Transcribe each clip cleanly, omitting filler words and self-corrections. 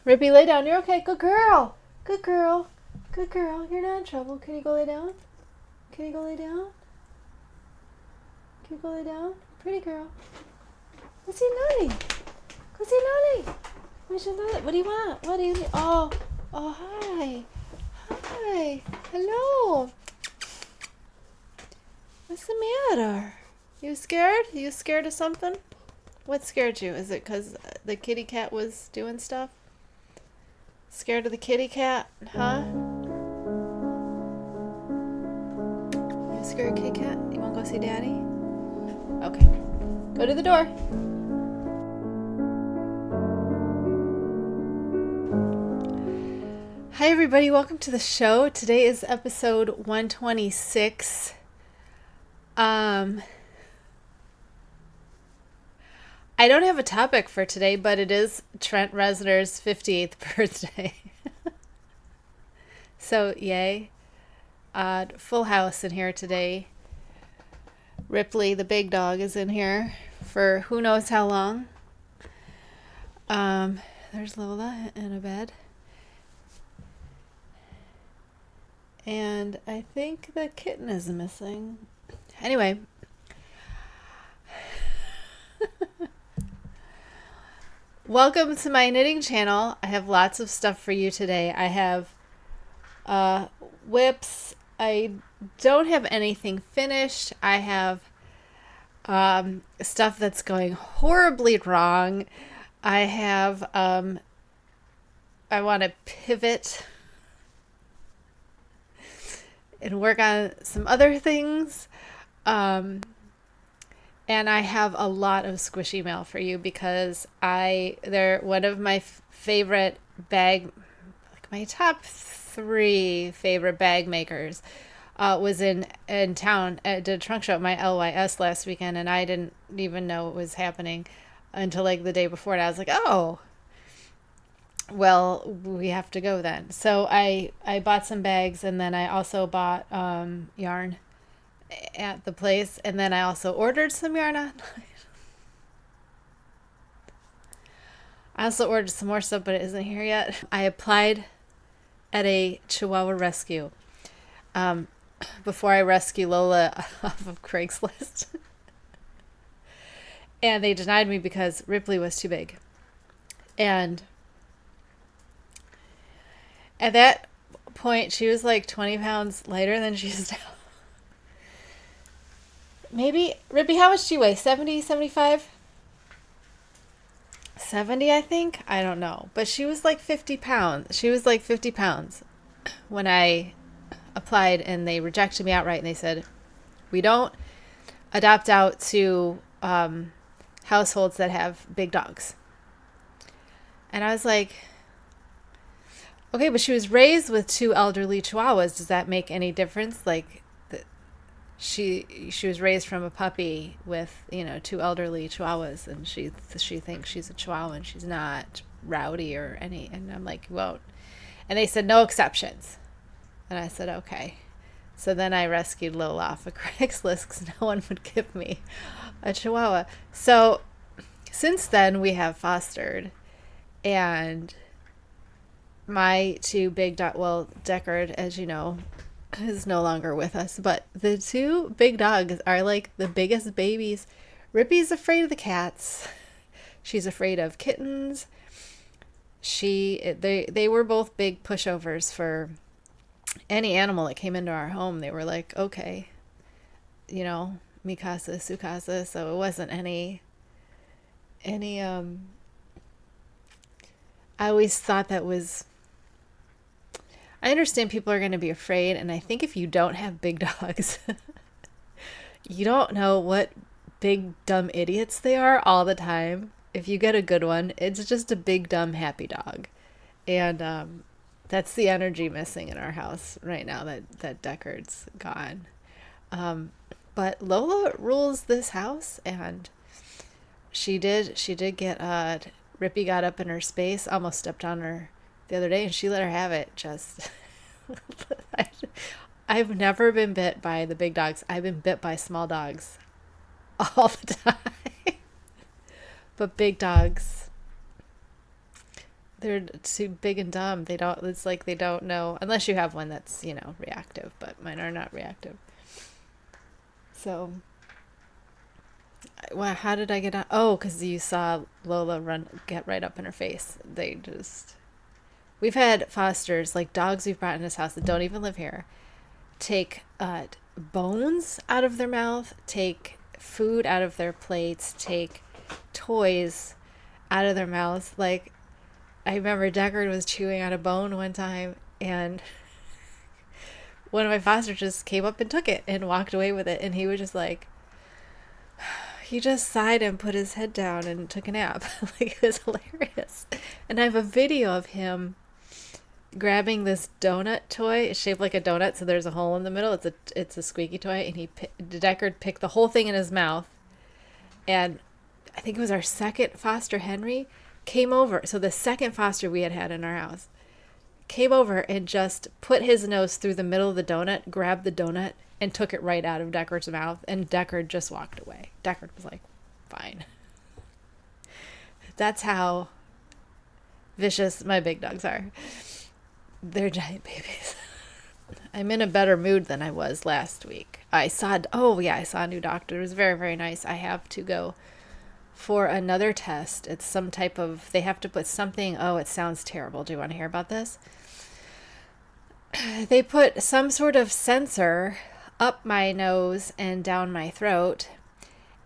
Rippy, lay down. You're okay. Good girl. Good girl. Good girl. You're not in trouble. Can you go lay down? Can you go lay down? Can you go lay down? Pretty girl. What's he naughty? What's he naughty? What do you want? What do you need? Oh, hi. Hi. Hello. What's the matter? You scared? You scared of something? What scared you? Is it because the kitty cat was doing stuff? Scared of the kitty cat? Huh? You scared kitty cat? You want to go see daddy? Okay. Go to the door. Hi everybody, welcome to the show. Today is episode 126. I don't have a topic for today, but it is Trent Reznor's 58th birthday. So, yay. Full house in here today. Ripley, the big dog, is in here for who knows how long. There's Lola in a bed. And I think the kitten is missing. Anyway. Welcome to my knitting channel. I have lots of stuff for you today. I have whips. I don't have anything finished. I have stuff that's going horribly wrong. I have I want to pivot and work on some other things. And I have a lot of squishy mail for you because they're one of my favorite bag, like my top 3 favorite bag makers, was in town at a trunk show at my LYS last weekend, and I didn't even know it was happening until like the day before, and I was like, oh, well, we have to go then. So I bought some bags, and then I also bought yarn at the place, and then I also ordered some yarn online. I also ordered some more stuff, but it isn't here yet. I applied at a Chihuahua rescue before I rescue Lola off of Craigslist. And they denied me because Ripley was too big. And at that point, she was like 20 pounds lighter than she is now. Maybe, Rippy, how much do you weigh? 70, 75? 70, I think? I don't know. But she was like 50 pounds. She was like 50 pounds when I applied, and they rejected me outright. And they said, we don't adopt out to households that have big dogs. And I was like, okay, but she was raised with 2 elderly Chihuahuas. Does that make any difference? Like, She was raised from a puppy with, 2 elderly Chihuahuas, and she thinks she's a Chihuahua, and she's not rowdy or any. And I'm like, you won't. And they said no exceptions. And I said, okay. So then I rescued Lola off of Craigslist because no one would give me a Chihuahua. So since then we have fostered, and my 2 big Deckard, as you know, is no longer with us, but the 2 big dogs are like the biggest babies. Rippy's afraid of the cats. She's afraid of kittens. They were both big pushovers for any animal that came into our home. They were like, okay, Mikasa, Sukasa. So it wasn't any I always thought that was, I understand people are going to be afraid, and I think if you don't have big dogs, you don't know what big dumb idiots they are all the time. If you get a good one, it's just a big dumb happy dog. And that's the energy missing in our house right now that Deckard's gone. But Lola rules this house, and she did get Rippy got up in her space, almost stepped on her the other day, and she let her have it. Just I've never been bit by the big dogs. I've been bit by small dogs all the time. But big dogs, They're too big and dumb. They don't, it's like they don't know, unless you have one that's, reactive, but mine are not reactive. So, well, how did I get on? Oh, because you saw Lola get right up in her face. We've had fosters, like dogs we've brought in this house that don't even live here, take bones out of their mouth, take food out of their plates, take toys out of their mouths. Like, I remember Deckard was chewing on a bone one time, and one of my fosters just came up and took it and walked away with it, and he was just like, he just sighed and put his head down and took a nap. Like, it was hilarious. And I have a video of him grabbing this donut toy. It's shaped like a donut, so there's a hole in the middle. It's a squeaky toy, and Deckard picked the whole thing in his mouth. And I think it was our second foster, Henry, came over. So the second foster we had in our house came over and just put his nose through the middle of the donut, grabbed the donut, and took it right out of Deckard's mouth. And Deckard just walked away. Deckard was like, fine. That's how vicious my big dogs are. They're giant babies. I'm in a better mood than I was last week. I saw a new doctor. It was very, very nice. I have to go for another test. It's some type of, they have to put something, it sounds terrible. Do you want to hear about this? They put some sort of sensor up my nose and down my throat,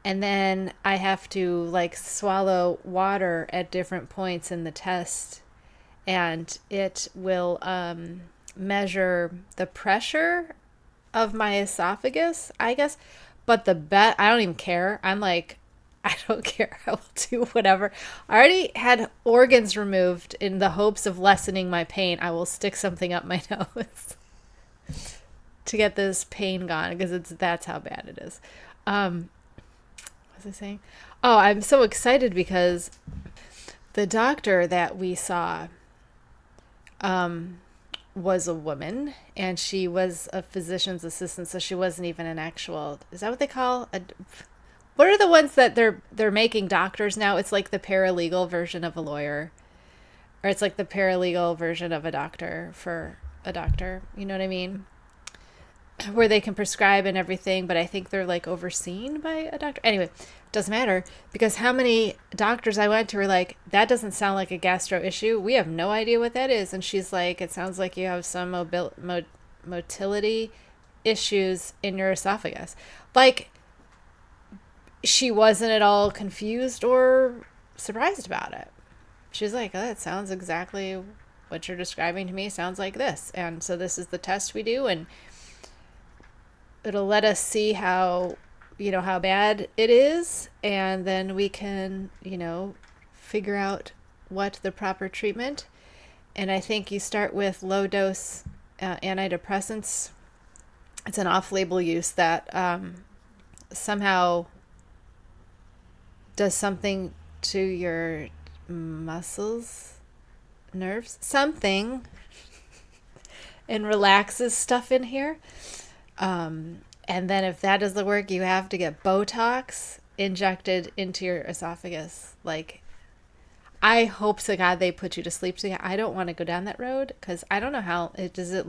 and then I have to swallow water at different points in the test, and it will measure the pressure of my esophagus, I guess. But I don't even care. I'm like, I don't care. I will do whatever. I already had organs removed in the hopes of lessening my pain. I will stick something up my nose to get this pain gone, because that's how bad it is. What was I saying? Oh, I'm so excited because the doctor that we saw was a woman, and she was a physician's assistant, so she wasn't even an actual, is that what they call what are the ones that they're making doctors now? It's like the paralegal version of a lawyer, or it's like the paralegal version of a doctor for a doctor. You know what I mean? Where they can prescribe and everything, but I think they're overseen by a doctor. Anyway, doesn't matter, because how many doctors I went to were like, that doesn't sound like a gastro issue. We have no idea what that is. And she's like, it sounds like you have some motility issues in your esophagus. She wasn't at all confused or surprised about it. She's like, oh, that sounds exactly what you're describing to me. Sounds like this. And so this is the test we do, and it'll let us see how bad it is, and then we can, figure out what the proper treatment. And I think you start with low dose antidepressants. It's an off-label use that somehow does something to your muscles, nerves, something, and relaxes stuff in here. And then if that doesn't work, you have to get Botox injected into your esophagus. I hope to God they put you to sleep. I don't want to go down that road, because I don't know how does it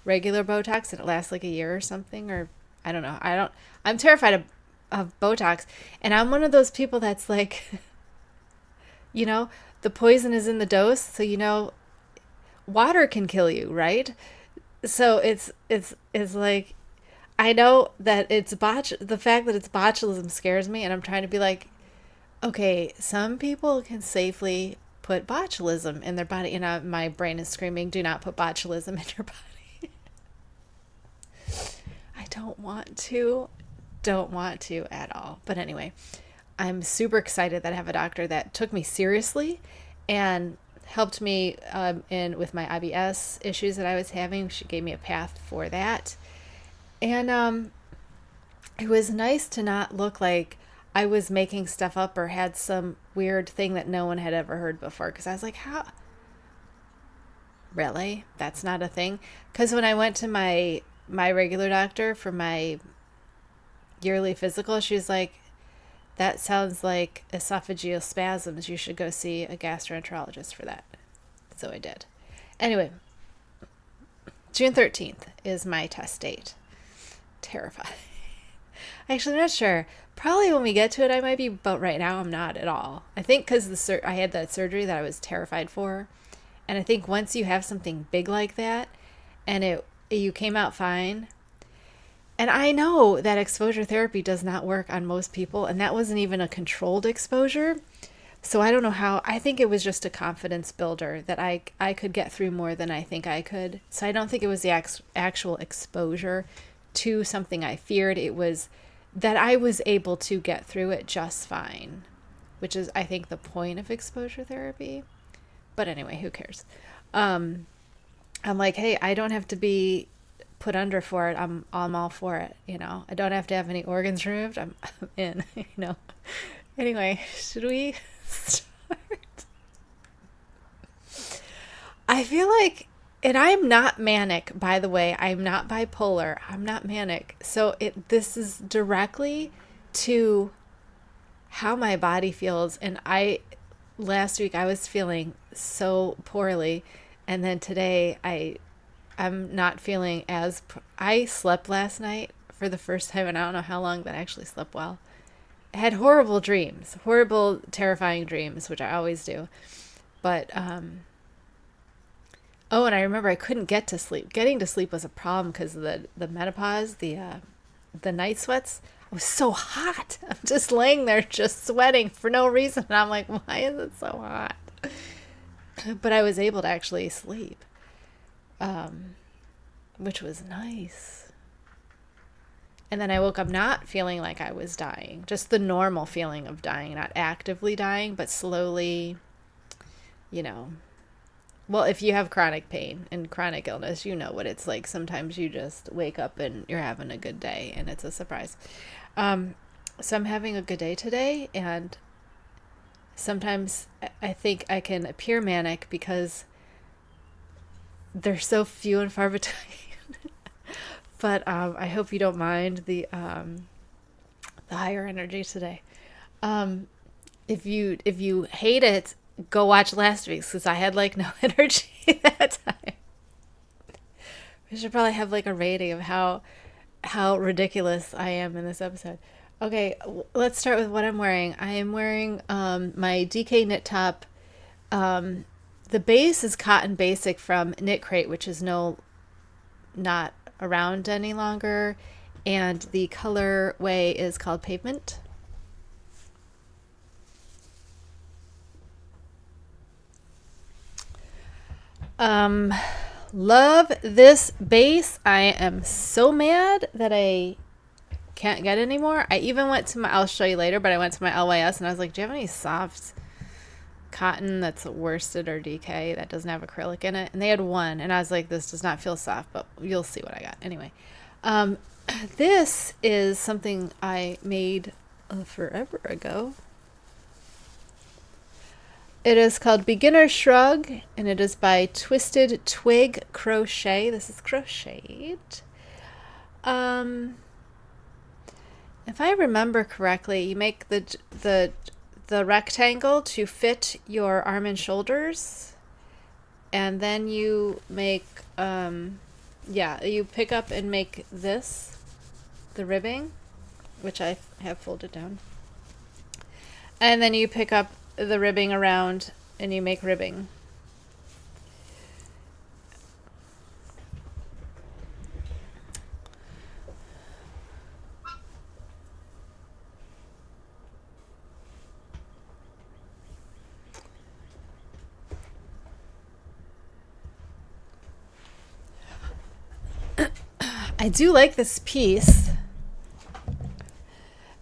regular Botox and it lasts a year or something, or I don't know. I'm terrified of Botox, and I'm one of those people that's the poison is in the dose, so water can kill you, right? So it's I know that the fact that it's botulism scares me, and I'm trying to be okay, some people can safely put botulism in their body, and my brain is screaming, do not put botulism in your body. I don't want to at all. But anyway, I'm super excited that I have a doctor that took me seriously and helped me with my IBS issues that I was having. She gave me a path for that. And it was nice to not look like I was making stuff up or had some weird thing that no one had ever heard before. Because I was like, how? Really? That's not a thing? Because when I went to my regular doctor for my yearly physical, she was like, that sounds like esophageal spasms. You should go see a gastroenterologist for that. So I did. Anyway, June 13th is my test date. Terrified. Actually, I'm not sure. Probably when we get to it, I might be, but right now I'm not at all. I think because I had that surgery that I was terrified for. And I think once you have something big like that and you came out fine. And I know that exposure therapy does not work on most people. And that wasn't even a controlled exposure. So I don't know how. I think it was just a confidence builder that I could get through more than I think I could. So I don't think it was the actual exposure to something I feared. It was that I was able to get through it just fine, which is, I think, the point of exposure therapy. But anyway, who cares? I'm like, hey, I don't have to be put under for it. I'm all for it. You know, I don't have to have any organs removed. I'm in, you know. Anyway, should we start? I feel like, and I'm not manic, by the way. I'm not bipolar. I'm not manic. So this is directly to how my body feels. And last week I was feeling so poorly. And then today I'm not feeling I slept last night for the first time, and I don't know how long, but I actually slept well. I had horrible dreams, horrible, terrifying dreams, which I always do. But, and I remember I couldn't get to sleep. Getting to sleep was a problem because of the menopause, the night sweats. I was so hot. I'm just laying there just sweating for no reason. And I'm like, why is it so hot? But I was able to actually sleep, which was nice. And then I woke up not feeling like I was dying, just the normal feeling of dying, not actively dying, but slowly, you know. Well, if you have chronic pain and chronic illness, you know what it's like. Sometimes you just wake up and you're having a good day and it's a surprise. So I'm having a good day today, and sometimes I think I can appear manic because they're so few and far between. But I hope you don't mind the higher energy today. If you hate it, go watch last week's, because I had like no energy that time. We should probably have like a rating of how ridiculous I am in this episode. Okay, let's start with what I'm wearing. I am wearing my DK knit top. The base is Cotton Basic from Knit Crate, which is not around any longer, and the colorway is called Pavement. Love this base. I am so mad that I can't get any more. I even went to I'll show you later, but I went to my LYS and I was like, do you have any soft cotton that's worsted or DK that doesn't have acrylic in it? And they had one, and I was like, this does not feel soft, but you'll see what I got. Anyway, this is something I made forever ago. It is called Beginner Shrug, and it is by Twisted Twig Crochet. This is crocheted. If I remember correctly, you make the rectangle to fit your arm and shoulders, and then you make you pick up and make this, the ribbing, which I have folded down, and then you pick up the ribbing around and you make ribbing. I do like this piece.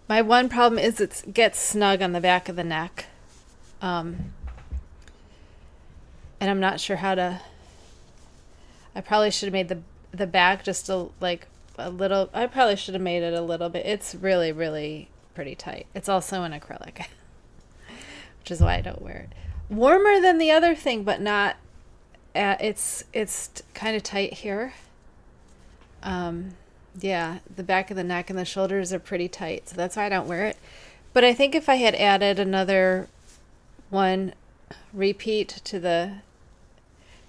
My one problem is it gets snug on the back of the neck. And I'm not sure how to. I probably should have made the back just a little. I probably should have made it a little bit. It's really, really pretty tight. It's also in acrylic, which is why I don't wear it. Warmer than the other thing, but not. It's kind of tight here. Yeah, the back of the neck and the shoulders are pretty tight, so that's why I don't wear it. But I think if I had added another one repeat to the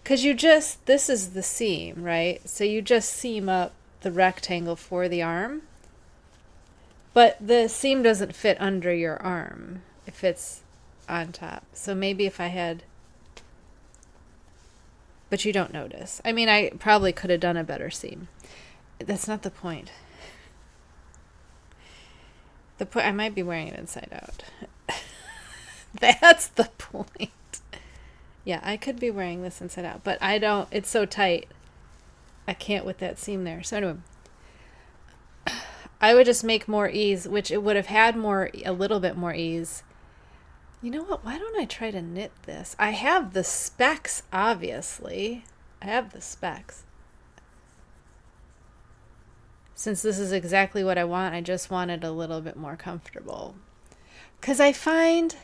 because this is the seam, right? So you just seam up the rectangle for the arm, but the seam doesn't fit under your arm. It fits on top. So maybe if I had, but you don't notice. I mean, I probably could have done a better seam. That's not the point. The point, I might be wearing it inside out. That's the point. Yeah, I could be wearing this inside out, but I don't, it's so tight. I can't with that seam there. So anyway, I would just make more ease, which it would have had a little bit more ease. You know what? Why don't I try to knit this? I have the specs, obviously. I have the specs. Since this is exactly what I want, I just want it a little bit more comfortable. Because I find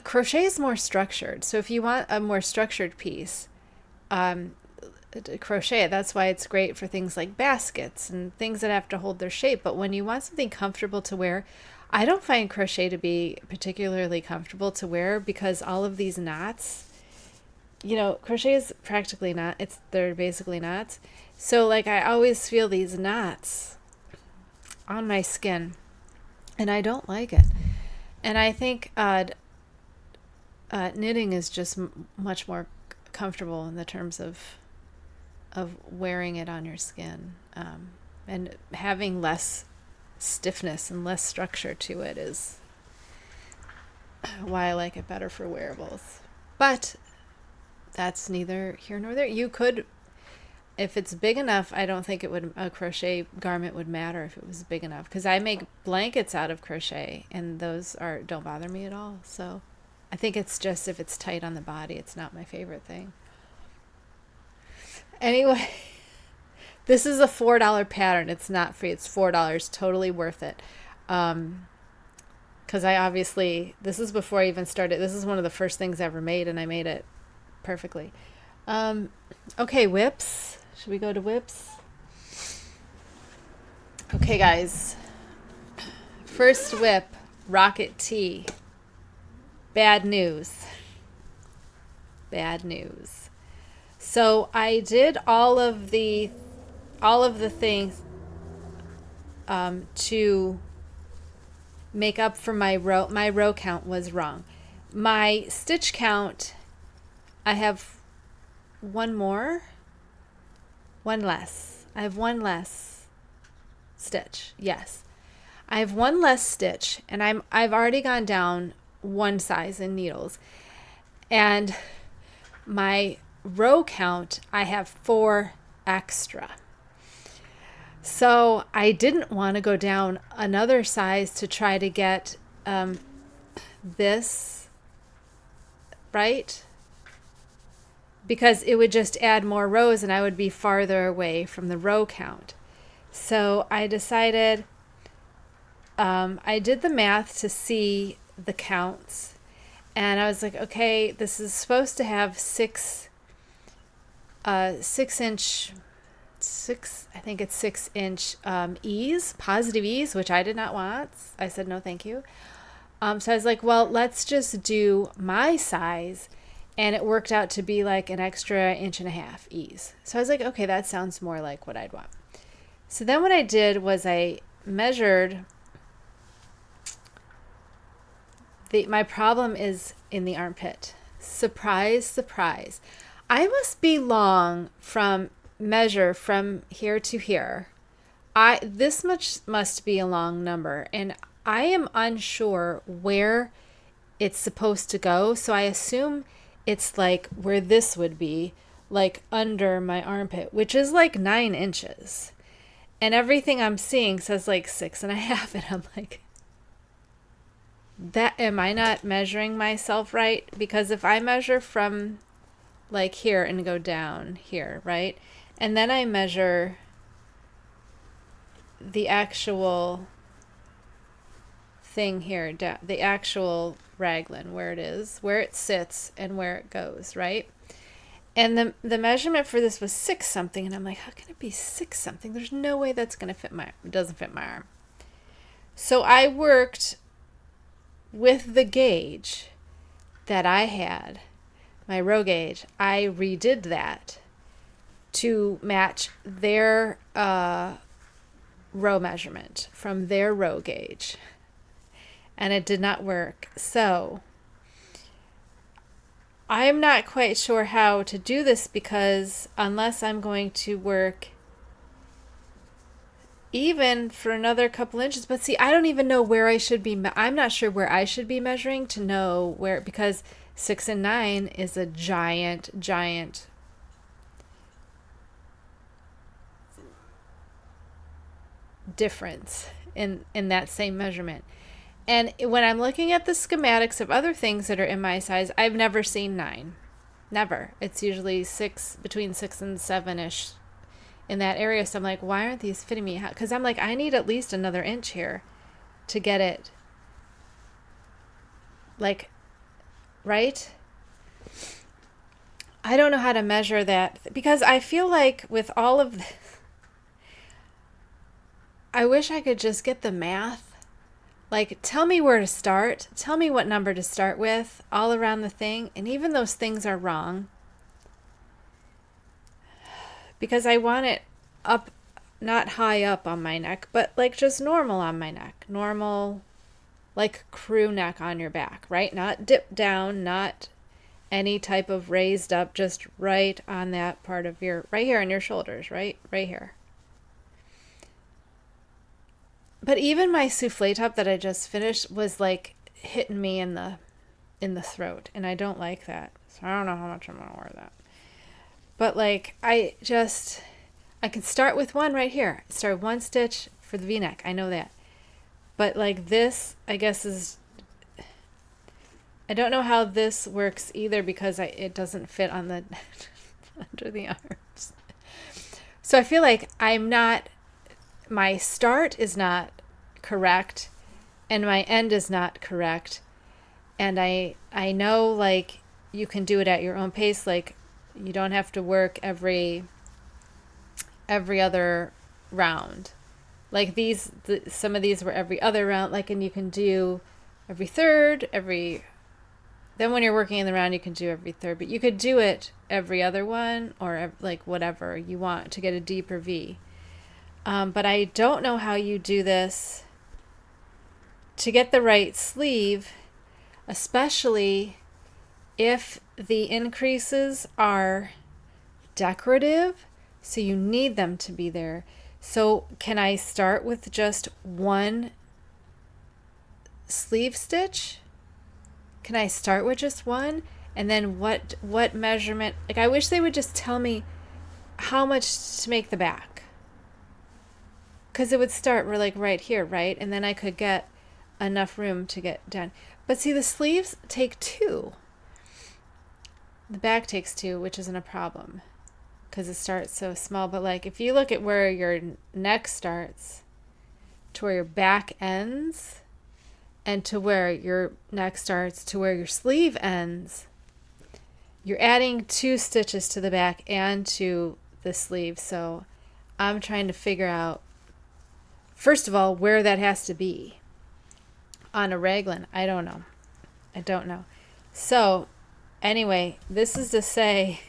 crochet is more structured. So if you want a more structured piece, crochet it. That's why it's great for things like baskets and things that have to hold their shape. But when you want something comfortable to wear, I don't find crochet to be particularly comfortable to wear because all of these knots, crochet is practically they're basically knots. So like I always feel these knots on my skin and I don't like it. And I think knitting is just much more comfortable in the terms of wearing it on your skin, and having less stiffness and less structure to it is why I like it better for wearables. But that's neither here nor there. You could, if it's big enough, I don't think a crochet garment would matter if it was big enough, because I make blankets out of crochet and those don't bother me at all. So I think it's just if it's tight on the body, it's not my favorite thing. Anyway, this is a $4 pattern. It's not free. It's $4. Totally worth it. Because this is before I even started. This is one of the first things I ever made, and I made it perfectly. Okay, whips. Should we go to whips? Okay, guys. First whip, Rocket T. Bad news. Bad news. So I did all of the things to make up for my row. My row count was wrong. My stitch count, I have one less. I have one less stitch. Yes. I have one less stitch, and I've already gone down one size in needles. And my row count, I have 4 extra. So I didn't want to go down another size to try to get this right, because it would just add more rows and I would be farther away from the row count. So I decided, I did the math to see the counts, and I was like, okay, this is supposed to have 6 inch ease, positive ease, which I did not want. I said no thank you. So I was like, well, let's just do my size, and it worked out to be like an extra 1.5 inch ease. So I was like, okay, that sounds more like what I'd want. So then what I did was I measured. My problem is in the armpit. Surprise, surprise. I must be long from measure from here to here. This much must be a long number, and I am unsure where it's supposed to go. So I assume it's like where this would be, like under my armpit, which is like 9 inches. And everything I'm seeing says like 6.5, and I'm like, am I not measuring myself right? Because if I measure from like here and go down here, right? And then I measure the actual thing here, the actual raglan, where it is, where it sits, and where it goes, right? And the measurement for this was 6 something, and I'm like, how can it be 6 something? There's no way that's going to fit it doesn't fit my arm. So I worked with the gauge that I had, my row gauge, I redid that to match their row measurement from their row gauge. And it did not work. So I'm not quite sure how to do this, because unless I'm going to work even for another couple inches, but see, I don't even know where I should be. I'm not sure where I should be measuring to know where, because 6 and 9 is a giant difference in that same measurement. And when I'm looking at the schematics of other things that are in my size, I've never seen 9. Never. It's usually 6, between 6 and 7-ish in that area. So I'm like, why aren't these fitting me? Because I'm like, I need at least another inch here to get it, like, right? I don't know how to measure that, because I feel like with all of this, I wish I could just get the math. Like, tell me where to start. Tell me what number to start with all around the thing. And even those things are wrong, because I want it up, not high up on my neck, but like just normal on my neck. Normal, like crew neck on your back, right? Not dip down, not any type of raised up, just right on that part of your, right here on your shoulders, right here. But even my souffle top that I just finished was like hitting me in the throat, and I don't like that. So I don't know how much I'm going to wear that. But like, I can start with one right here. Start one stitch for the V-neck. I know that. But like this, I guess I don't know how this works either, because it doesn't fit on the under the arms. So I feel like my start is not correct and my end is not correct. And I know, like, you can do it at your own pace. Like, you don't have to work every other round. Like some of these were every other round, like, and you can do every third, then when you're working in the round, you can do every third, but you could do it every other one, or like whatever you want to get a deeper V. But I don't know how you do this to get the right sleeve, especially if the increases are decorative, so you need them to be there. So can I start with just one sleeve stitch? Can I start with just one? And then what measurement? Like, I wish they would just tell me how much to make the back, because it would start like right here, right? And then I could get enough room to get done. But see, the sleeves take 2. The back takes 2, which isn't a problem because it starts so small. But like, if you look at where your neck starts to where your back ends, and to where your neck starts to where your sleeve ends, you're adding 2 stitches to the back and to the sleeve. So I'm trying to figure out, first of all, where that has to be on a raglan. I don't know. So anyway, this is to say,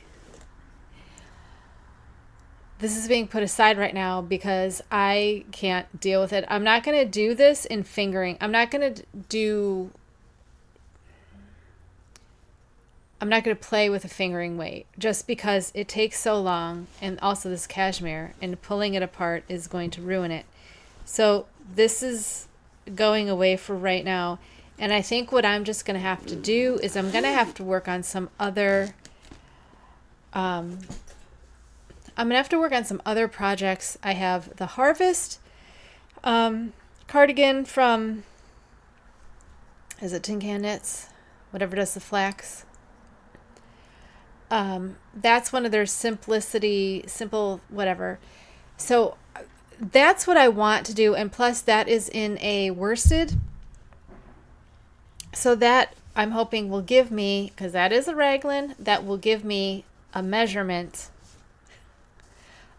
this is being put aside right now because I can't deal with it. I'm not going to do this in fingering. I'm not going to play with a fingering weight just because it takes so long, and also this cashmere, and pulling it apart is going to ruin it. So this is going away for right now. And I think what I'm just going to have to do is I'm going to have to work on some other projects. I have the Harvest cardigan from, is it Tin Can Knits? Whatever does the flax. That's one of their simple whatever. So that's what I want to do. And plus that is in a worsted. So that I'm hoping will give me, because that is a raglan, that will give me a measurement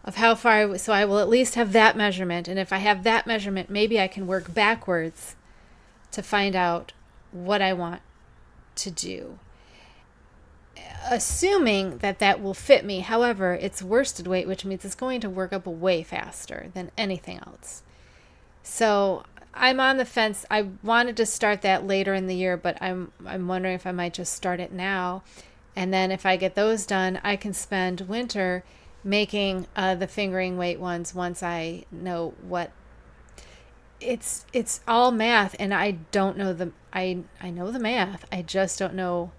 of how far, so I will at least have that measurement. And if I have that measurement, maybe I can work backwards to find out what I want to do. assuming that that will fit me. However, it's worsted weight, which means it's going to work up way faster than anything else. So I'm on the fence. I wanted to start that later in the year, but I'm wondering if I might just start it now. And then if I get those done, I can spend winter making the fingering weight ones once I know what. It's all math, and I don't know I know the math. I just don't know.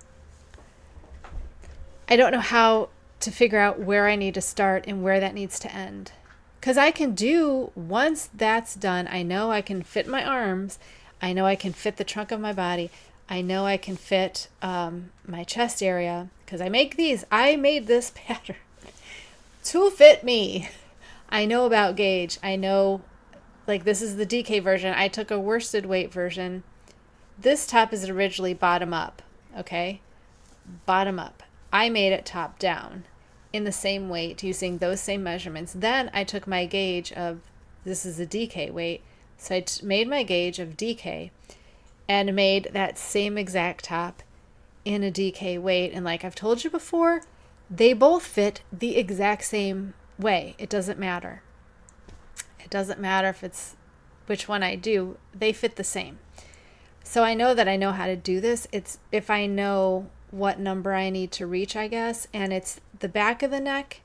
I don't know how to figure out where I need to start and where that needs to end. Because I can do, once that's done, I know I can fit my arms. I know I can fit the trunk of my body. I know I can fit my chest area. Because I make these. I made this pattern to fit me. I know about gauge. I know, like, this is the DK version. I took a worsted weight version. This top is originally bottom up. Okay? Bottom up. I made it top down in the same weight using those same measurements. Then I took my gauge of, this is a DK weight, so I made my gauge of DK and made that same exact top in a DK weight. And like I've told you before, they both fit the exact same way. It doesn't matter. It doesn't matter if it's which one I do, they fit the same. So I know that I know how to do this. It's if I know what number I need to reach, I guess, and it's the back of the neck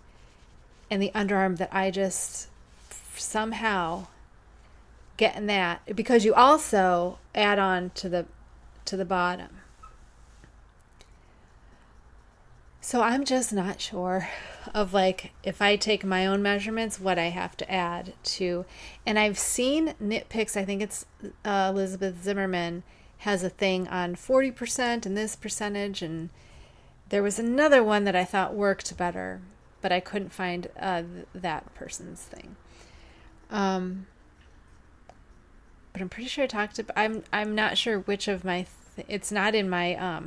and the underarm that I just somehow get in that, because you also add on to the bottom. So I'm just not sure of, like, if I take my own measurements, what I have to add to. And I've seen knit picks, I think it's Elizabeth Zimmerman has a thing on 40% and this percentage, and there was another one that I thought worked better, but I couldn't find that person's thing. But I'm pretty sure I talked about, I'm not sure which of my, it's not in my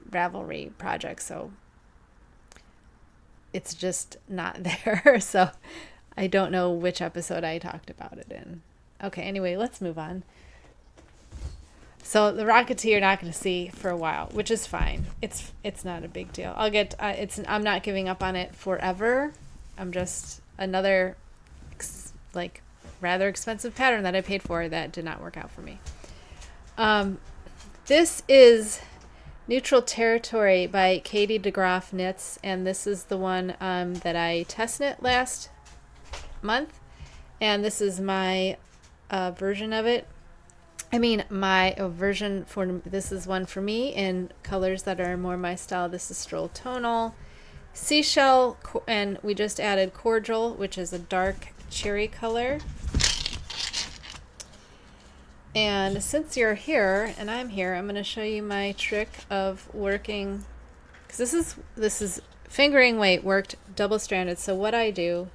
Ravelry project, so it's just not there. So I don't know which episode I talked about it in. Okay, anyway, let's move on. So the Rocketeer you're not going to see for a while, which is fine. It's not a big deal. I'll get I'm not giving up on it forever. I'm just another rather expensive pattern that I paid for that did not work out for me. This is Neutral Territory by Katie DeGroff Knits, and this is the one that I test knit last month, and this is my version of it. I mean, my version for this is one for me in colors that are more my style. This is Stroll Tonal, Seashell, and we just added Cordial, which is a dark cherry color. And since you're here and I'm here, I'm going to show you my trick of working, because this is fingering weight worked double-stranded. So what I do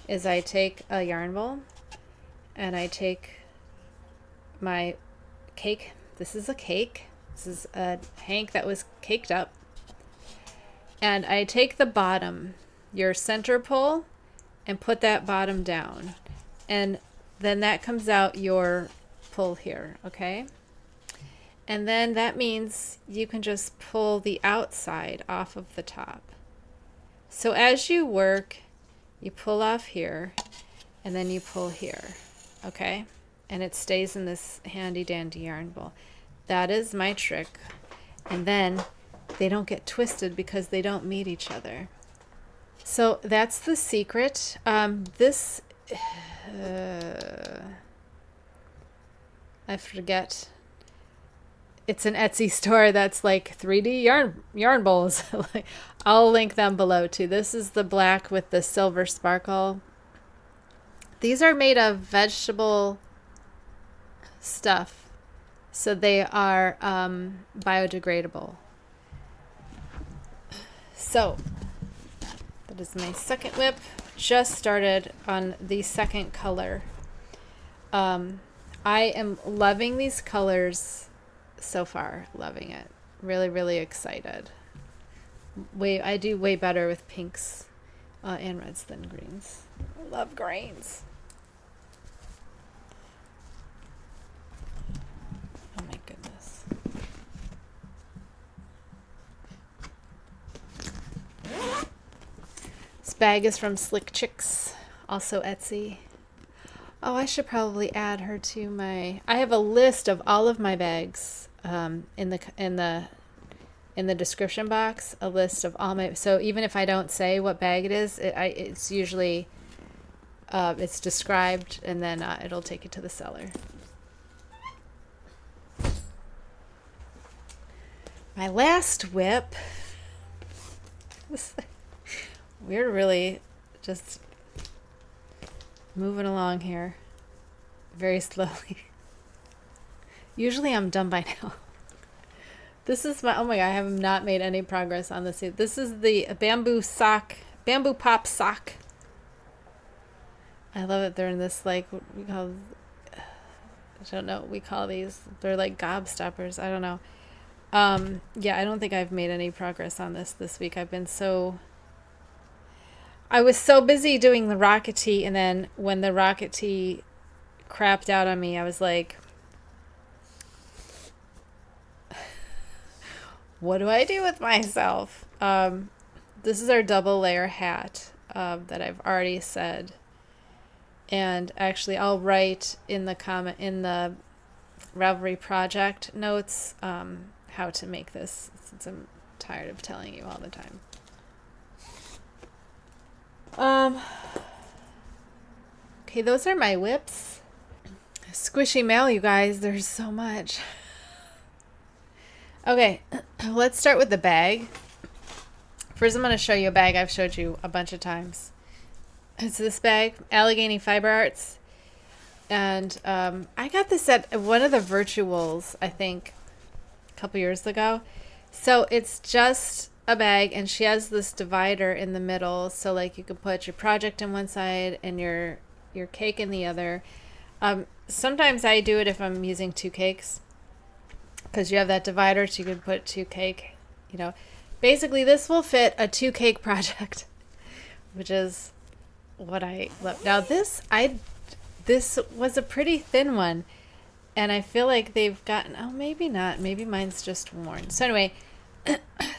is I take a yarn ball and I take my cake. This is a cake. This is a hank that was caked up. And I take the bottom, your center pull, and put that bottom down. And then that comes out your pull here, okay? And then that means you can just pull the outside off of the top. So as you work, you pull off here, and then you pull here, okay? And it stays in this handy dandy yarn ball. That is my trick. And then they don't get twisted because they don't meet each other. So that's the secret. This, I forget. It's an Etsy store that's like 3D yarn bowls. I'll link them below too. This is the black with the silver sparkle. These are made of vegetable stuff, so they are biodegradable. So that is my second whip. Just started on the second color. I am loving these colors so far. Loving it. Really, really excited. I do way better with pinks and reds than greens. I love greens. Oh my goodness. This bag is from Slick Chicks, also Etsy. Oh, I should probably add her to my... I have a list of all of my bags in the description box. A list of all my... So even if I don't say what bag it is, it's usually... it's described, and then it'll take it to the seller. My last whip... We're really just moving along here very slowly. Usually I'm done by now. This is my... Oh my god, I have not made any progress on this. This is the bamboo pop sock. I love it. They're in this, like, what we call... I don't know what we call these. They're like gobstoppers. I don't know. Yeah, I don't think I've made any progress on this week. I was so busy doing the rocket tee, and then when the rocket tee crapped out on me, I was like, what do I do with myself? This is our double layer hat that I've already said. And actually, I'll write in the Ravelry project notes how to make this, since I'm tired of telling you all the time. Okay, those are my whips. Squishy mail, you guys. There's so much. Okay, let's start with the bag. First, I'm going to show you a bag I've showed you a bunch of times. It's this bag, Allegheny Fiber Arts. And I got this at one of the virtuals, I think, a couple years ago. So it's just a bag, and she has this divider in the middle, so like you can put your project in one side and your cake in the other. Sometimes I do it if I'm using two cakes, because you have that divider, so you can put two cake, you know. Basically, this will fit a 2-cake project, which is what I love. Now this was a pretty thin one, and I feel like they've gotten, oh, maybe not, maybe mine's just worn. So anyway,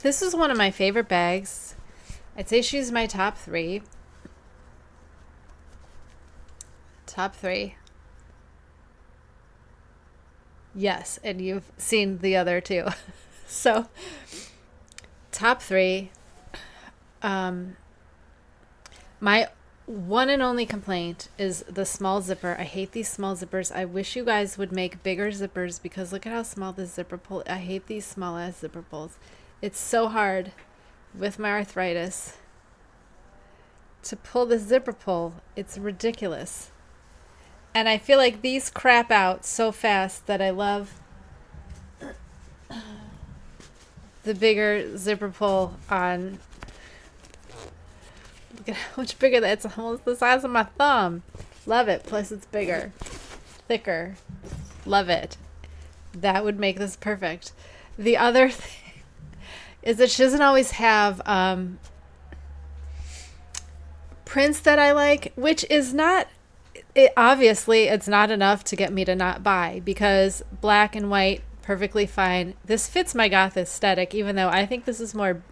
this is one of my favorite bags. I'd say she's my top 3. Top 3. Yes, and you've seen the other 2. So, top 3. My one and only complaint is the small zipper. I hate these small zippers. I wish you guys would make bigger zippers, because look at how small this zipper pull. I hate these small ass zipper pulls. It's so hard with my arthritis to pull the zipper pull. It's ridiculous. And I feel like these crap out so fast that I love the bigger zipper pull on. Look at how much bigger that is. It's almost the size of my thumb. Love it. Plus it's bigger, thicker. Love it. That would make this perfect. The other thing is that she doesn't always have prints that I like, which is not, obviously it's not enough to get me to not buy, because black and white, perfectly fine. This fits my goth aesthetic, even though I think this is more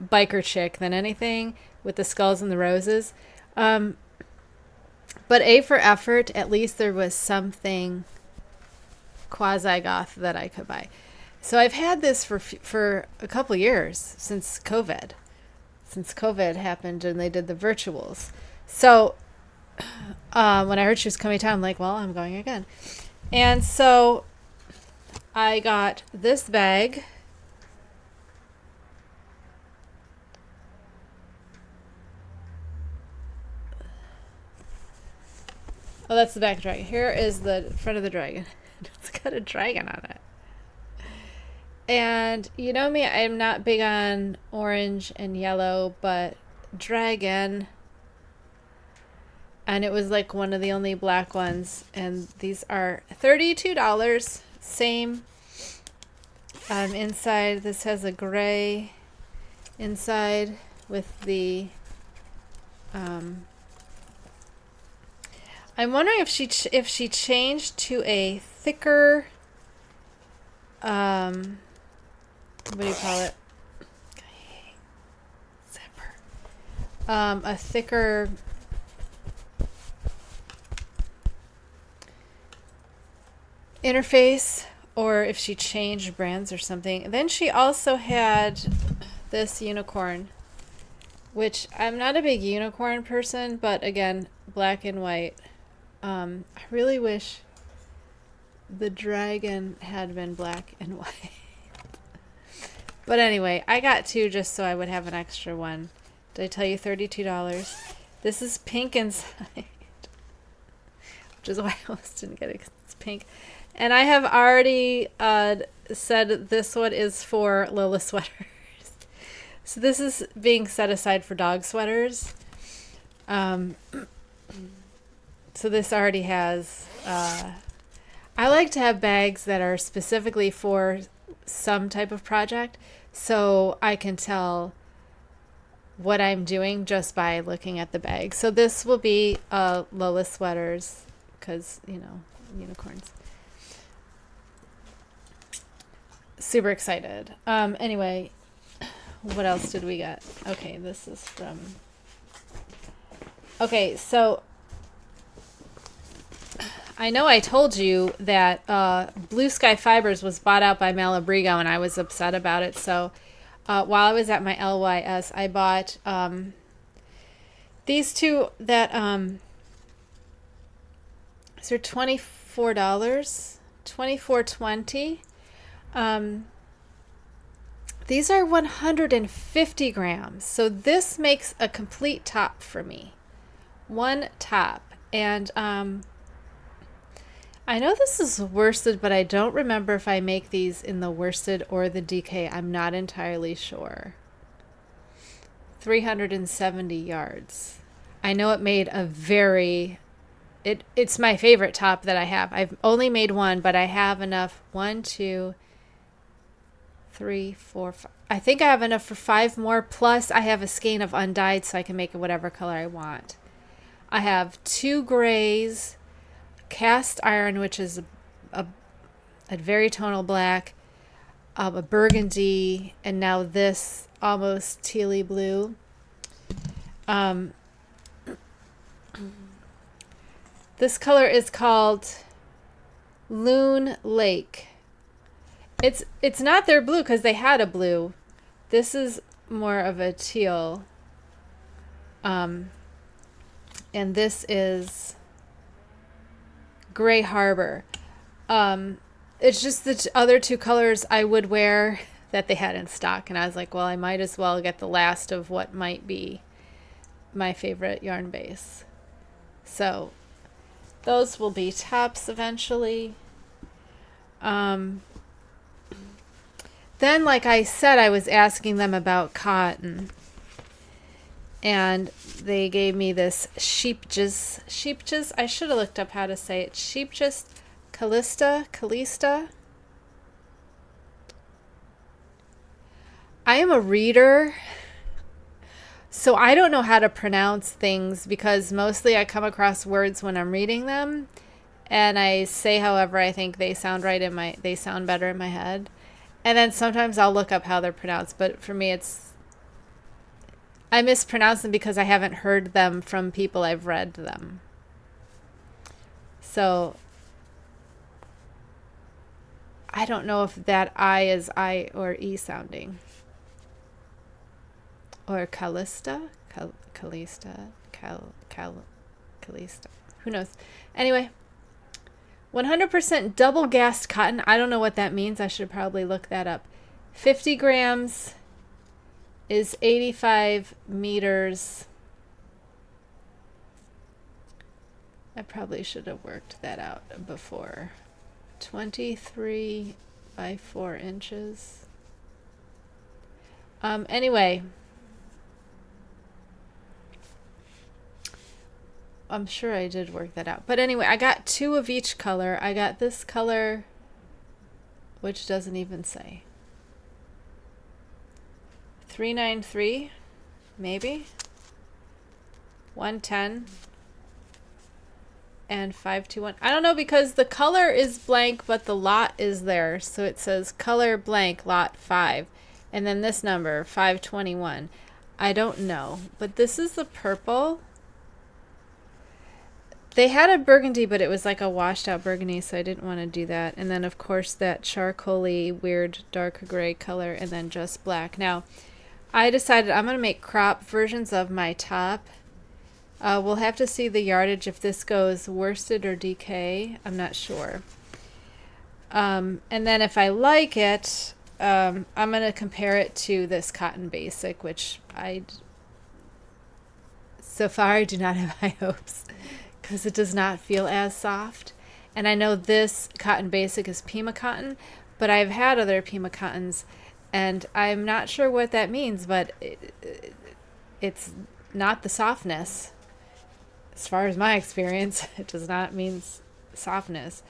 biker chick than anything, with the skulls and the roses. But A for effort, at least there was something quasi-goth that I could buy. So I've had this for a couple years, since COVID. Since COVID happened and they did the virtuals. So when I heard she was coming to town, I'm like, well, I'm going again. And so I got this bag. Oh, that's the back dragon. Here is the front of the dragon. It's got a dragon on it. And you know me, I'm not big on orange and yellow, but dragon. And it was like one of the only black ones. And these are $32. Same. Inside, this has a gray inside with the... I'm wondering if she changed to a thicker, what do you call it? Zipper. a thicker interface, or if she changed brands or something. Then she also had this unicorn, which I'm not a big unicorn person, but again, black and white. I really wish the dragon had been black and white. But anyway, I got two just so I would have an extra one. Did I tell you $32? This is pink inside, which is why I almost didn't get it, 'cause it's pink. And I have already said this one is for Lola sweaters. So this is being set aside for dog sweaters. So this already has... I like to have bags that are specifically for some type of project, so I can tell what I'm doing just by looking at the bag. So this will be Lola sweaters, because, you know, unicorns. Super excited. Anyway, what else did we get? Okay, this is from... Okay, so I know I told you that Blue Sky Fibers was bought out by Malabrigo, and I was upset about it. So while I was at my LYS, I bought these two that these are $24, $24.20. These are 150 grams. So this makes a complete top for me. One top. And I know this is worsted, but I don't remember if I make these in the worsted or the DK. I'm not entirely sure. 370 yards. I know it made a very... It's my favorite top that I have. I've only made one, but I have enough. 1, 2, 3, 4, 5. I think I have enough for 5 more. Plus, I have a skein of undyed, so I can make it whatever color I want. I have 2 grays, cast iron, which is a very tonal black, a burgundy, and now this almost tealy blue. This color is called Loon Lake. It's not their blue because they had a blue. This is more of a teal. And this is Gray Harbor. It's just the other two colors I would wear that they had in stock. And I was like, well, I might as well get the last of what might be my favorite yarn base. So those will be tops eventually. Then, like I said, I was asking them about cotton. And they gave me this Scheepjes. I should have looked up how to say it. Scheepjes Cahlista. I am a reader, so I don't know how to pronounce things because mostly I come across words when I'm reading them, and I say however I think they sound right they sound better in my head. And then sometimes I'll look up how they're pronounced, but for me I mispronounce them because I haven't heard them from people I've read them. So I don't know if that I is I or E sounding. Or Cahlista? Cahlista? Who knows? Anyway, 100% double gassed cotton. I don't know what that means. I should probably look that up. 50 grams is 85 meters. I probably should have worked that out before. 23 by 4 inches. Anyway, I'm sure I did work that out. But anyway, I got 2 of each color. I got this color, which doesn't even say. 393, maybe. 110. And 521. I don't know because the color is blank, but the lot is there. So it says color blank lot 5. And then this number, 521. I don't know. But this is the purple. They had a burgundy, but it was like a washed out burgundy, so I didn't want to do that. And then, of course, that charcoaly, weird, dark gray color, and then just black. Now, I decided I'm going to make crop versions of my top. We'll have to see the yardage if this goes worsted or DK. I'm not sure. And then if I like it, I'm going to compare it to this Cotton Basic, which so far I do not have high hopes because it does not feel as soft. And I know this Cotton Basic is Pima cotton, but I've had other Pima cottons, and I'm not sure what that means, but it's not the softness. As far as my experience, it does not mean softness.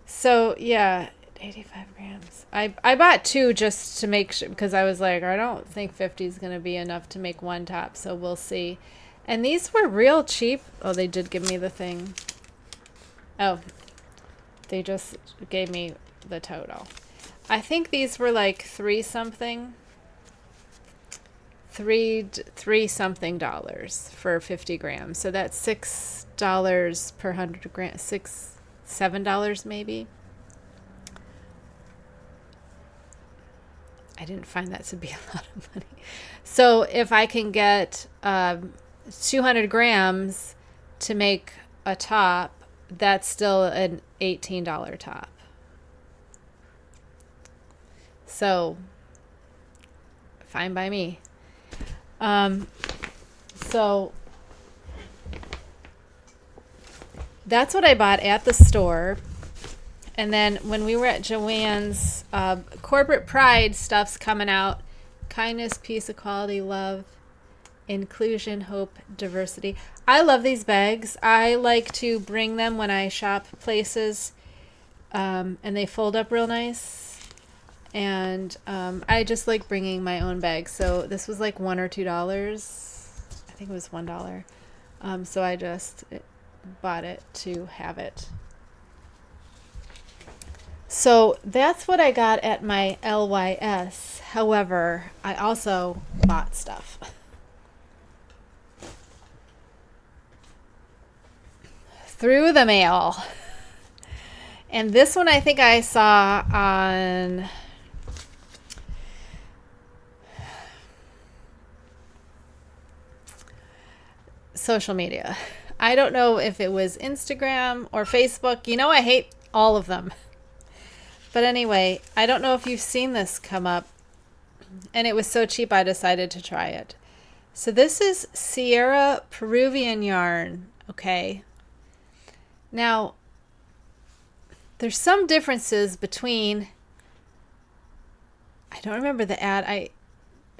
So yeah, 85 grams. I bought 2 just to make sure, because I was like, I don't think 50 is going to be enough to make one top, so we'll see. And these were real cheap. Oh, they did give me the thing. Oh, they just gave me the total. I think these were like three something dollars for 50 grams. So that's $6 per 100 grams, $7 maybe. I didn't find that to be a lot of money. So if I can get 200 grams to make a top, that's still an $18 top. So fine by me. So that's what I bought at the store. And then when we were at Joann's, corporate pride stuff's coming out. Kindness, peace, equality, love, inclusion, hope, diversity. I love these bags. I like to bring them when I shop places, and they fold up real nice. And I just like bringing my own bags. So this was like $1 or $2. I think it was $1. So I just bought it to have it. So that's what I got at my LYS. However, I also bought stuff. Through the mail. And this one I think I saw on social media. I don't know if it was Instagram or Facebook. You know, I hate all of them. But anyway, I don't know if you've seen this come up, and it was so cheap I decided to try it. So this is Sierra Peruvian yarn, okay? Now, there's some differences between, I don't remember the ad. I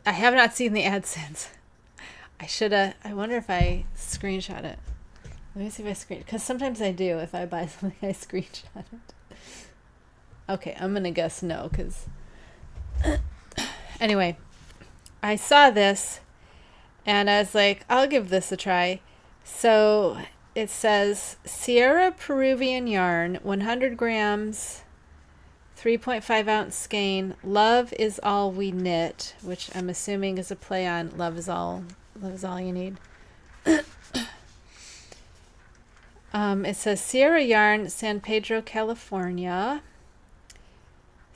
have not seen the ad since. I wonder if I screenshot it. Let me see if I because sometimes I do. If I buy something, I screenshot it. Okay, I'm going to guess no, because anyway, I saw this and I was like, I'll give this a try. So it says Sierra Peruvian yarn, 100 grams, 3.5 ounce skein. Love is all we knit, which I'm assuming is a play on love is all you need. It says Sierra Yarn, San Pedro, California.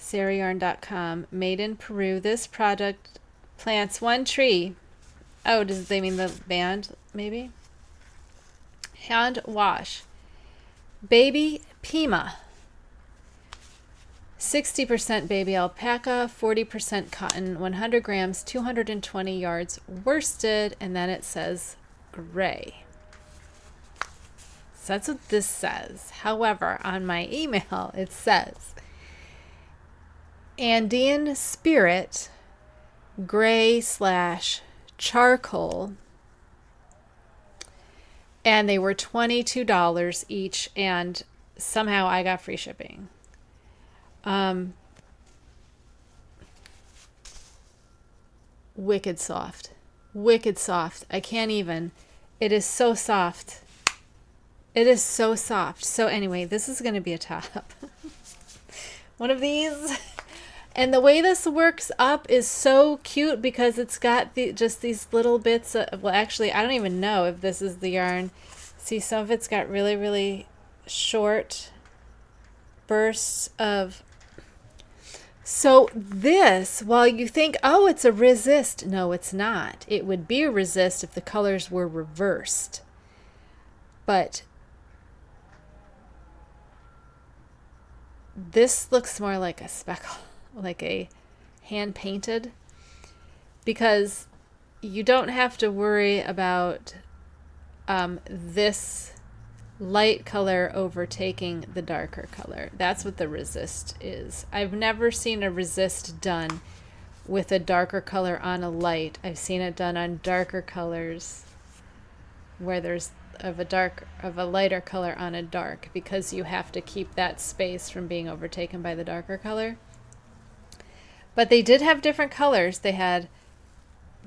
SierraYarn.com, made in Peru. This product plants one tree. Oh, does they mean the band, maybe? Hand wash. Baby Pima. 60% baby alpaca, 40% cotton, 100 grams, 220 yards worsted, and then it says gray. So that's what this says. However, on my email, it says Andean Spirit gray/charcoal, and they were $22 each, and somehow I got free shipping. Wicked soft. I can't even. It is so soft. So anyway, this is going to be a top. One of these. And the way this works up is so cute because it's got just these little bits of, well, actually, I don't even know if this is the yarn. See, some of it's got really, really short bursts of. So this, while you think, oh, it's a resist, no, it's not. It would be a resist if the colors were reversed. But this looks more like a speckle, like a hand painted, because you don't have to worry about this light color overtaking the darker color. That's what the resist is. I've never seen a resist done with a darker color on a light. I've seen it done on darker colors where there's of a lighter color on a dark, because you have to keep that space from being overtaken by the darker color. But they did have different colors. They had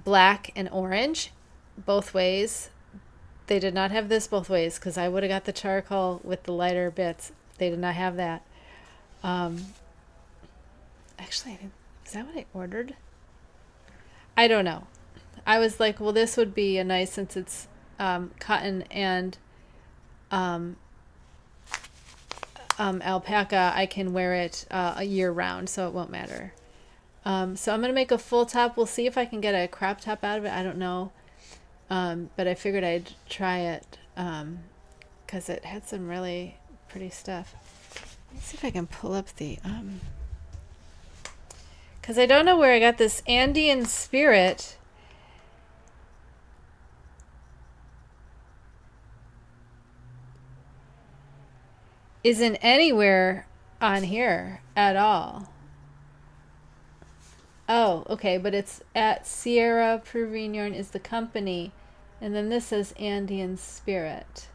black and orange both ways. They did not have this both ways, because I would have got the charcoal with the lighter bits. They did not have that. Actually, is that what I ordered? I don't know. I was like, well, this would be a nice, since it's cotton and alpaca, I can wear it a year round, so it won't matter. So I'm going to make a full top. We'll see if I can get a crop top out of it. I don't know. But I figured I'd try it because it had some really pretty stuff. Let's see if I can pull up the... because I don't know where I got this Andean Spirit. Isn't anywhere on here at all. Oh, okay, but it's at Sierra Peruvian Yarn is the company, and then this says Andean Spirit.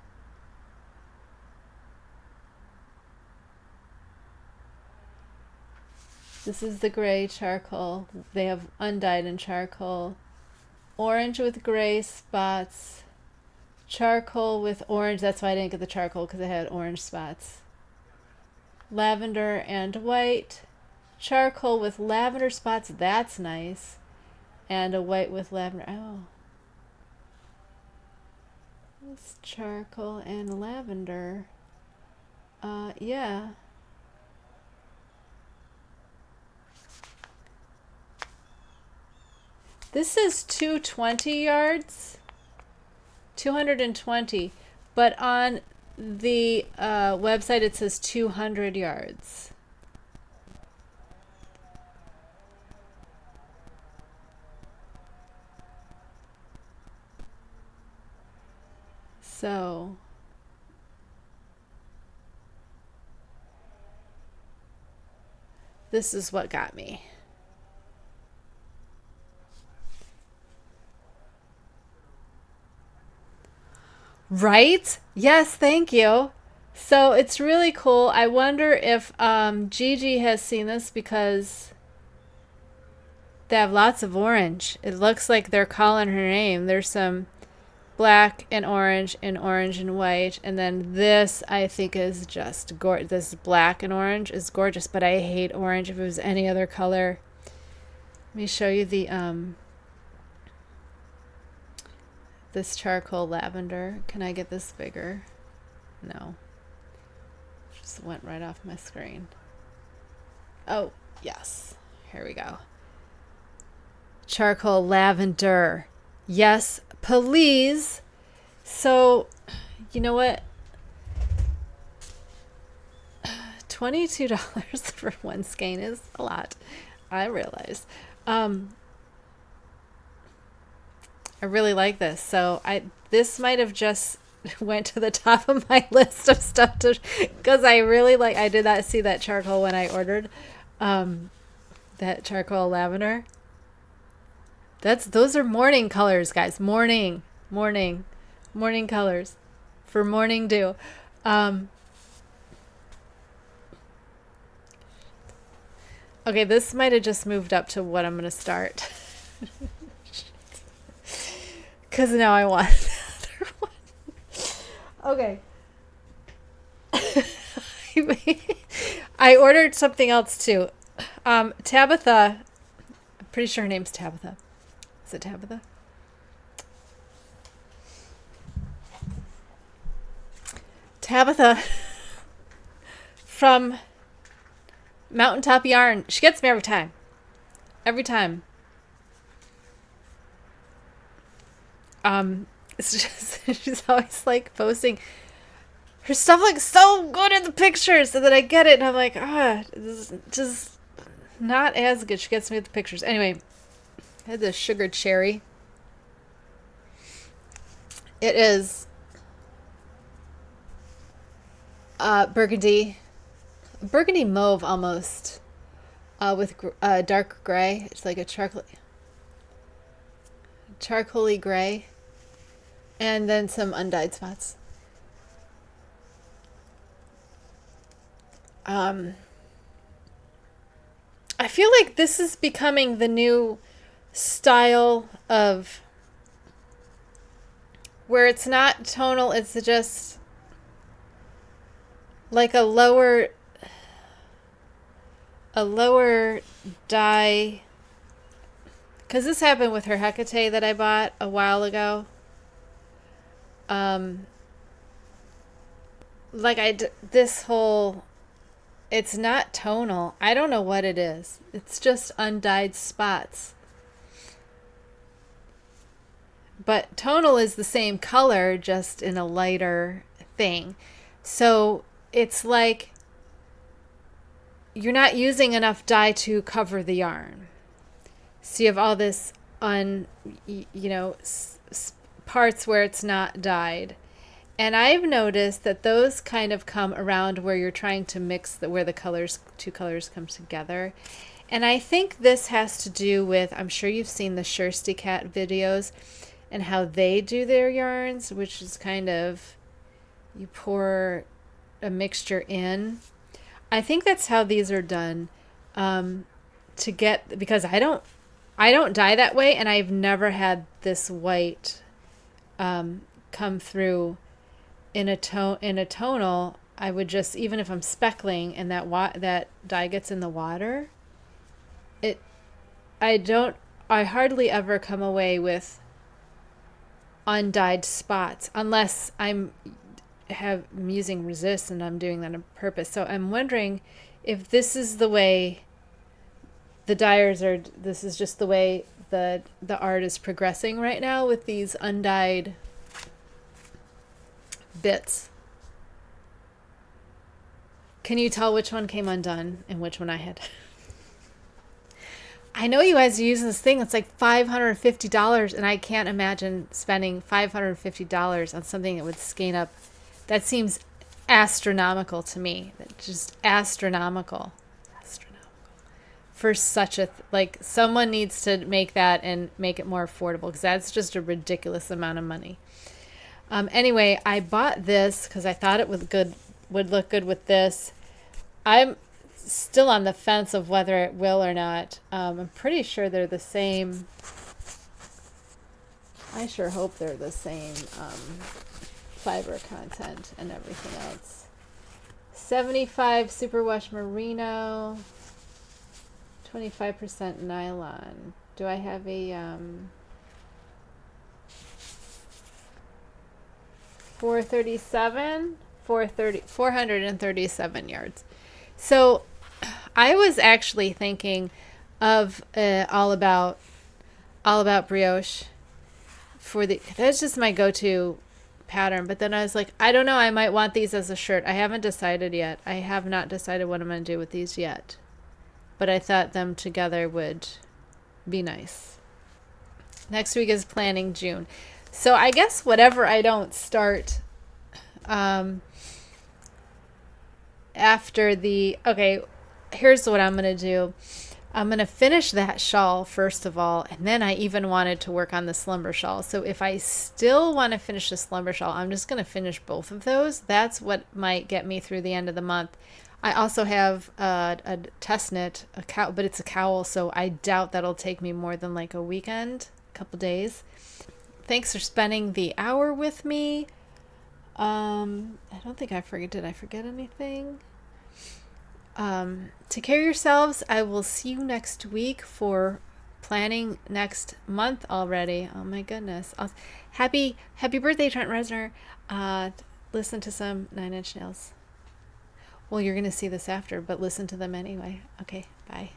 This is the gray charcoal. They have undyed and charcoal. Orange with gray spots. Charcoal with orange. That's why I didn't get the charcoal, because it had orange spots. Lavender and white. Charcoal with lavender spots. That's nice. And a white with lavender. Oh. It's charcoal and lavender. Yeah. This is 220 yards. 220, but on the website it says 200 yards. So this is what got me. Right? Yes, thank you. So it's really cool. I wonder if Gigi has seen this, because they have lots of orange. It looks like they're calling her name. There's some black and orange and white. And then this, I think, is just gorgeous. This black and orange is gorgeous, but I hate orange if it was any other color. Let me show you the this charcoal lavender. Can I get this bigger? No. Just went right off my screen. Oh, yes. Here we go. Charcoal lavender. Yes, please. So, you know what? $22 for one skein is a lot. I realize. I really like this. So this might have just went to the top of my list of stuff to, because I really like, I did not see that charcoal when I ordered that charcoal lavender. Those are morning colors, guys. Morning colors for morning dew. Okay, this might have just moved up to what I'm going to start. Because now I want another one. Okay. I ordered something else too. Tabitha, I'm pretty sure her name's Tabitha. Is it Tabitha? Tabitha from Mountaintop Yarn. She gets me every time. Every time. It's just, she's always like posting. Her stuff looks so good in the pictures, so that I get it, and I'm like, this is just not as good. She gets me with the pictures. Anyway, I had this sugar cherry. It is burgundy mauve almost, with dark gray. It's like a charcoaly gray, and then some undyed spots. I feel like this is becoming the new style of where it's not tonal, it's just like a lower dye, because this happened with her Hecate that I bought a while ago. This whole, it's not tonal. I don't know what it is. It's just undyed spots. But tonal is the same color, just in a lighter thing. So it's like you're not using enough dye to cover the yarn. So you have all this parts where it's not dyed. And I've noticed that those kind of come around where you're trying to mix where the two colors come together. And I think this has to do with, I'm sure you've seen the Scheepjes Cat videos and how they do their yarns, which is kind of, you pour a mixture in. I think that's how these are done, because I don't dye that way, and I've never had this white come through in a tonal. I would just, even if I'm speckling and that dye gets in the water, I hardly ever come away with undyed spots unless I'm using resist and I'm doing that on purpose. So I'm wondering if this is the way the dyers are. This is just the way the art is progressing right now with these undyed bits. Can you tell which one came undone and which one I had? I know you guys are using this thing. It's like $550, and I can't imagine spending $550 on something that would skein up. That seems astronomical to me. Just astronomical. For such a someone needs to make that and make it more affordable, because that's just a ridiculous amount of money. Anyway, I bought this because I thought it would look good with this. I'm still on the fence of whether it will or not. I'm pretty sure they're the same. I sure hope they're the same fiber content and everything else. 75 superwash merino, 25% nylon. Do I have a 437 yards. So I was actually thinking of all about brioche that's just my go-to pattern. But then I was like, I don't know, I might want these as a shirt. I haven't decided yet. I have not decided what I'm going to do with these yet. But I thought them together would be nice. Next week is planning June. So I guess whatever I don't start after here's what I'm going to do. I'm going to finish that shawl first of all, and then I even wanted to work on the slumber shawl. So if I still want to finish the slumber shawl, I'm just going to finish both of those. That's what might get me through the end of the month. I also have a test knit, but it's a cowl, so I doubt that'll take me more than like a weekend, a couple days. Thanks for spending the hour with me. I don't think did I forget anything? Take care of yourselves. I will see you next week for planning next month already. Oh my goodness. Happy birthday, Trent Reznor. Listen to some Nine Inch Nails. Well, you're going to see this after, but listen to them anyway. Okay, bye.